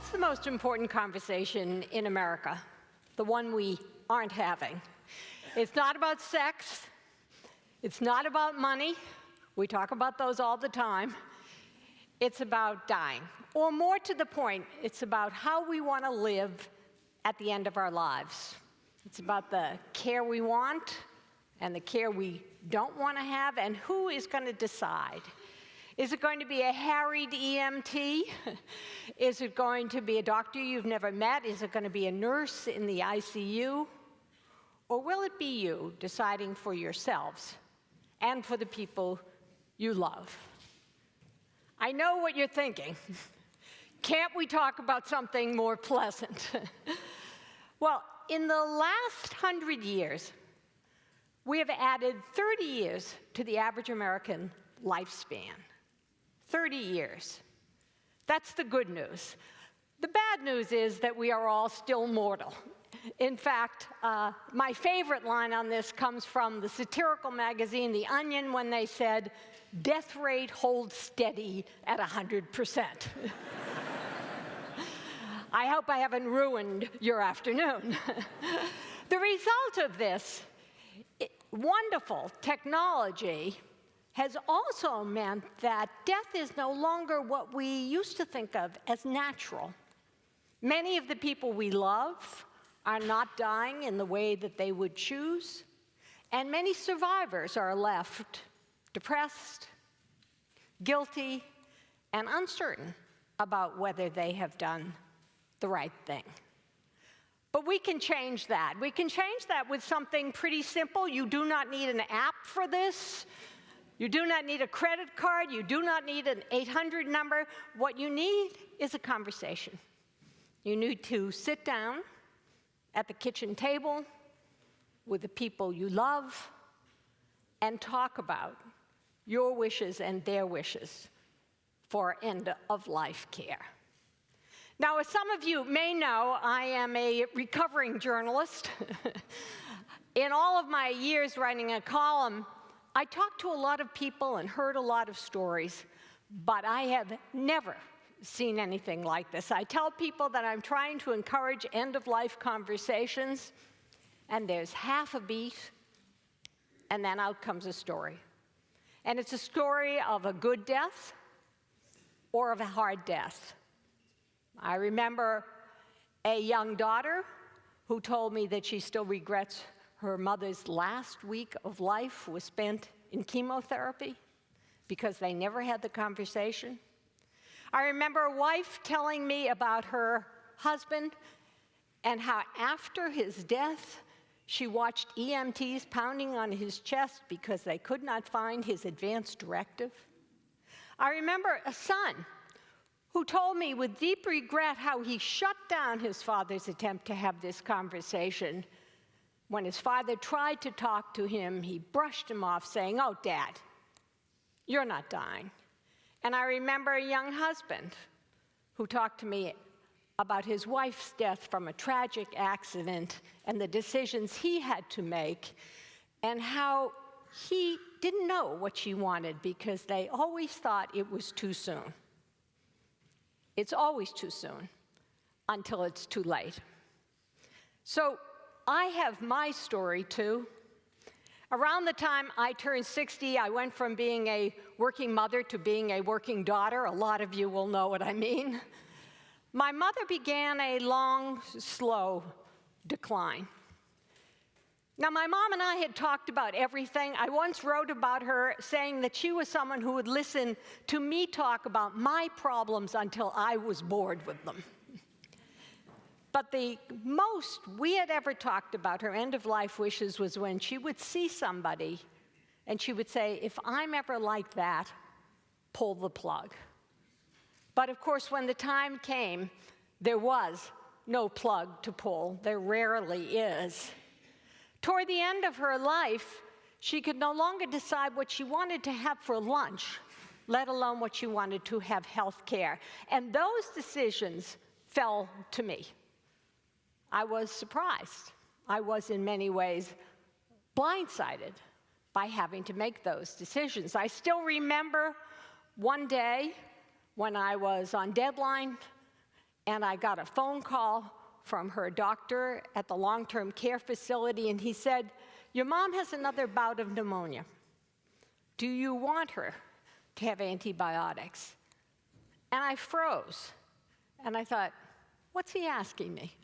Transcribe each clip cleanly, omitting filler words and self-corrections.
What's the most important conversation in America? The one we aren't having. It's not about sex. It's not about money. We talk about those all the time. It's about dying. Or more to the point, it's about how we want to live at the end of our lives. It's about the care we want and the care we don't want to have, and who is going to decide. Is it going to be a harried EMT? Is it going to be a doctor you've never met? Is it going to be a nurse in the ICU? Or will it be you deciding for yourselves and for the people you love? I know what you're thinking. Can't we talk about something more pleasant? Well, in the last 100 years, we have added 30 years to the average American lifespan. 30 years. That's the good news. The bad news is that we are all still mortal. In fact, my favorite line on this comes from the satirical magazine, The Onion, when they said, "Death rate holds steady at 100%. I hope I haven't ruined your afternoon. The result of this wonderful technology has also meant that death is no longer what we used to think of as natural. Many of the people we love are not dying in the way that they would choose, and many survivors are left depressed, guilty, and uncertain about whether they have done the right thing. But we can change that. We can change that with something pretty simple. You do not need an app for this. You do not need a credit card. You do not need an 800 number. What you need is a conversation. You need to sit down at the kitchen table with the people you love and talk about your wishes and their wishes for end-of-life care. Now, as some of you may know, I am a recovering journalist. In all of my years writing a column, I talked to a lot of people and heard a lot of stories, but I have never seen anything like this. I tell people that I'm trying to encourage end-of-life conversations, and there's half a beat, and then out comes a story. And it's a story of a good death or of a hard death. I remember a young daughter who told me that she still regrets her mother's last week of life was spent in chemotherapy because they never had the conversation. I remember a wife telling me about her husband and how after his death, she watched EMTs pounding on his chest because they could not find his advance directive. I remember a son who told me with deep regret how he shut down his father's attempt to have this conversation. When his father tried to talk to him, he brushed him off, saying, "Oh, Dad, you're not dying." And I remember a young husband who talked to me about his wife's death from a tragic accident and the decisions he had to make, and how he didn't know what she wanted because they always thought it was too soon. It's always too soon until it's too late. So I have my story too. Around the time I turned 60, I went from being a working mother to being a working daughter. A lot of you will know what I mean. My mother began a long, slow decline. Now, my mom and I had talked about everything. I once wrote about her saying that she was someone who would listen to me talk about my problems until I was bored with them. But the most we had ever talked about her end-of-life wishes was when she would see somebody and she would say, "If I'm ever like that, pull the plug." But of course, when the time came, there was no plug to pull. There rarely is. Toward the end of her life, she could no longer decide what she wanted to have for lunch, let alone what she wanted to have health care. And those decisions fell to me. I was surprised. I was, in many ways, blindsided by having to make those decisions. I still remember one day when I was on deadline And I got a phone call from her doctor at the long-term care facility, and he said, "Your mom has another bout of pneumonia. Do you want her to have antibiotics?" And I froze. And I thought, what's he asking me?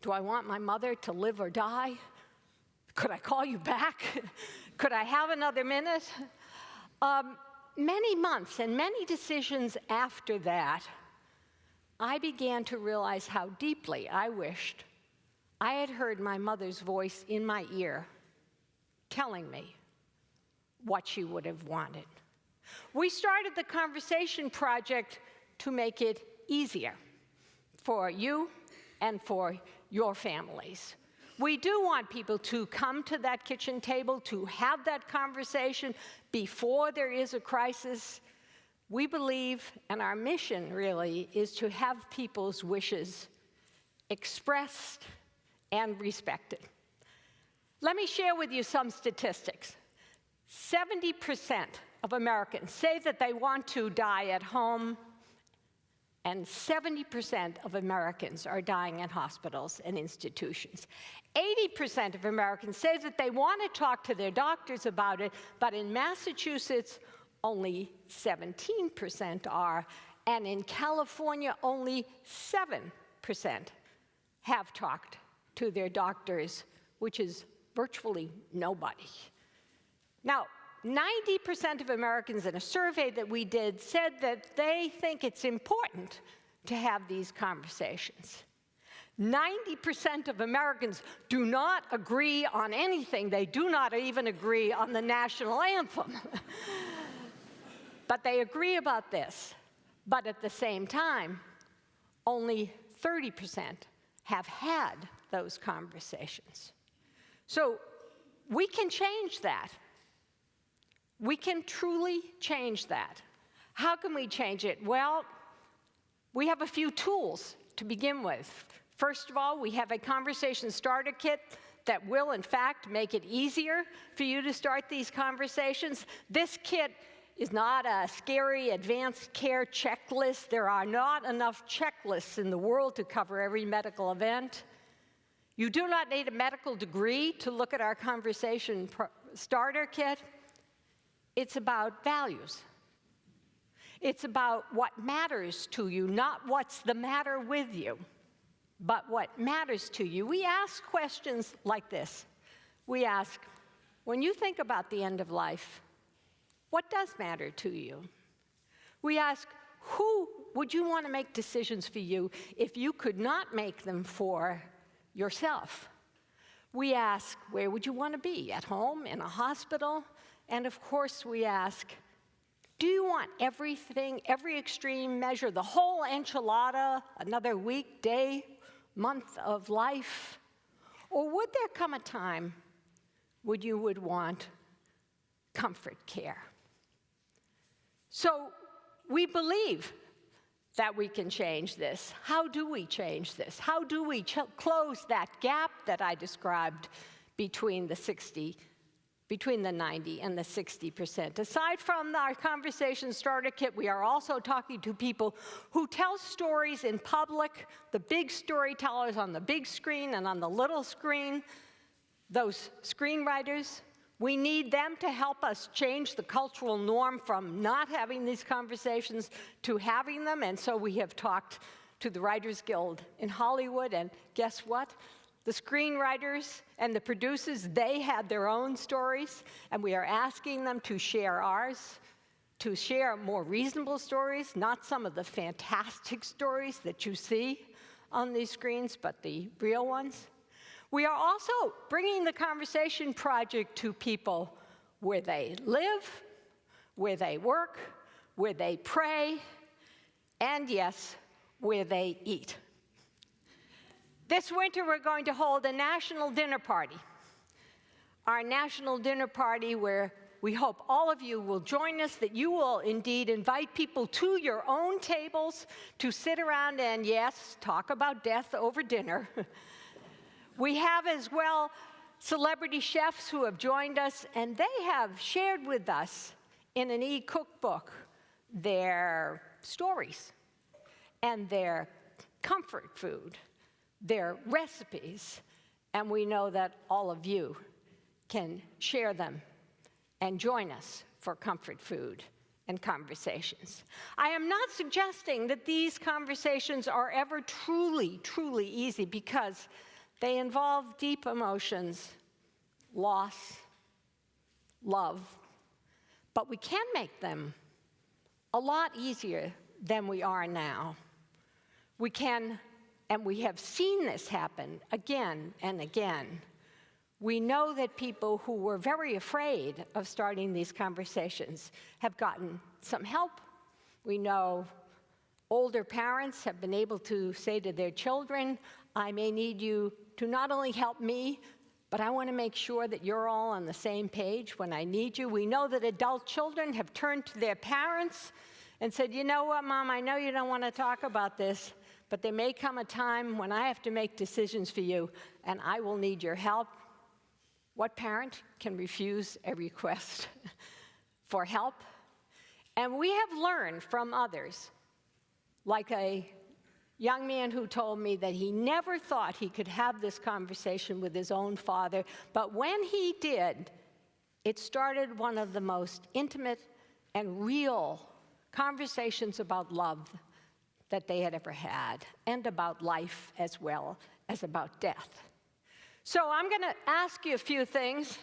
Do I want my mother to live or die? Could I call you back? Could I have another minute? Many months and many decisions after that, I began to realize how deeply I wished I had heard my mother's voice in my ear telling me what she would have wanted. We started the Conversation Project to make it easier for you and for your families. We do want people to come to that kitchen table, to have that conversation before there is a crisis. We believe, and our mission really, is to have people's wishes expressed and respected. Let me share with you some statistics. 70% of Americans say that they want to die at home, and 70% of Americans are dying in hospitals and institutions. 80% of Americans say that they want to talk to their doctors about it, but in Massachusetts, only 17% are, and in California, only 7% have talked to their doctors, which is virtually nobody. Now, 90% of Americans in a survey that we did said that they think it's important to have these conversations. 90% of Americans do not agree on anything. They do not even agree on the national anthem. But they agree about this. But at the same time, only 30% have had those conversations. So we can change that. We can truly change that. How can we change it? Well, we have a few tools to begin with. First of all, we have a conversation starter kit that will, in fact, make it easier for you to start these conversations. This kit is not a scary advanced care checklist. There are not enough checklists in the world to cover every medical event. You do not need a medical degree to look at our conversation starter kit. It's about values. It's about what matters to you, not what's the matter with you, but what matters to you. We ask questions like this. We ask, when you think about the end of life, what does matter to you? We ask, who would you want to make decisions for you if you could not make them for yourself? We ask, where would you want to be? At home, in a hospital? And of course, we ask, do you want everything, every extreme measure, the whole enchilada, another week, day, month of life? Or would there come a time when you would want comfort care? So we believe that we can change this. How do we change this? How do we close that gap that I described between the 90 and the 60%. Aside from our conversation starter kit, we are also talking to people who tell stories in public, the big storytellers on the big screen and on the little screen, those screenwriters. We need them to help us change the cultural norm from not having these conversations to having them, and so we have talked to the Writers Guild in Hollywood, and guess what? The screenwriters and the producers, they had their own stories, and we are asking them to share ours, to share more reasonable stories, not some of the fantastic stories that you see on these screens, but the real ones. We are also bringing the Conversation Project to people where they live, where they work, where they pray, and yes, where they eat. This winter, we're going to hold a national dinner party. Our national dinner party where we hope all of you will join us, that you will indeed invite people to your own tables to sit around and, yes, talk about death over dinner. We have as well celebrity chefs who have joined us, and they have shared with us in an e-cookbook their stories and their comfort food, their recipes, and we know that all of you can share them and join us for comfort food and conversations. I am not suggesting that these conversations are ever truly, truly easy, because they involve deep emotions, loss, love, but we can make them a lot easier than we are now. We can, and we have seen this happen again and again. We know that people who were very afraid of starting these conversations have gotten some help. We know older parents have been able to say to their children, I may need you to not only help me, but I want to make sure that you're all on the same page when I need you. We know that adult children have turned to their parents and said, you know what, Mom, I know you don't want to talk about this, but there may come a time when I have to make decisions for you, and I will need your help. What parent can refuse a request for help? And we have learned from others, like a young man who told me that he never thought he could have this conversation with his own father, but when he did, it started one of the most intimate and real conversations about love that they had ever had, and about life as well as about death. So I'm going to ask you a few things.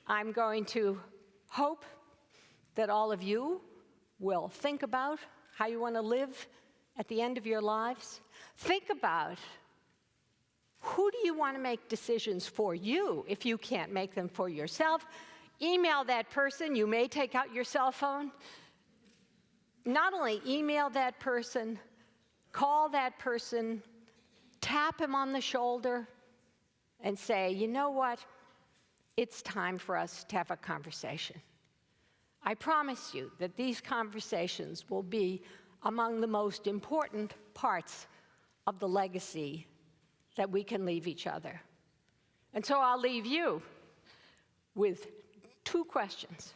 I'm going to hope that all of you will think about how you want to live at the end of your lives. Think about, who do you want to make decisions for you if you can't make them for yourself? Email that person. You may take out your cell phone. Not only email that person, call that person, tap him on the shoulder, and say, you know what? It's time for us to have a conversation. I promise you that these conversations will be among the most important parts of the legacy that we can leave each other. And so I'll leave you with two questions.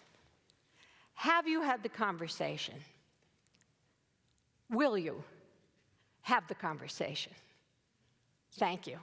Have you had the conversation? Will you have the conversation? Thank you.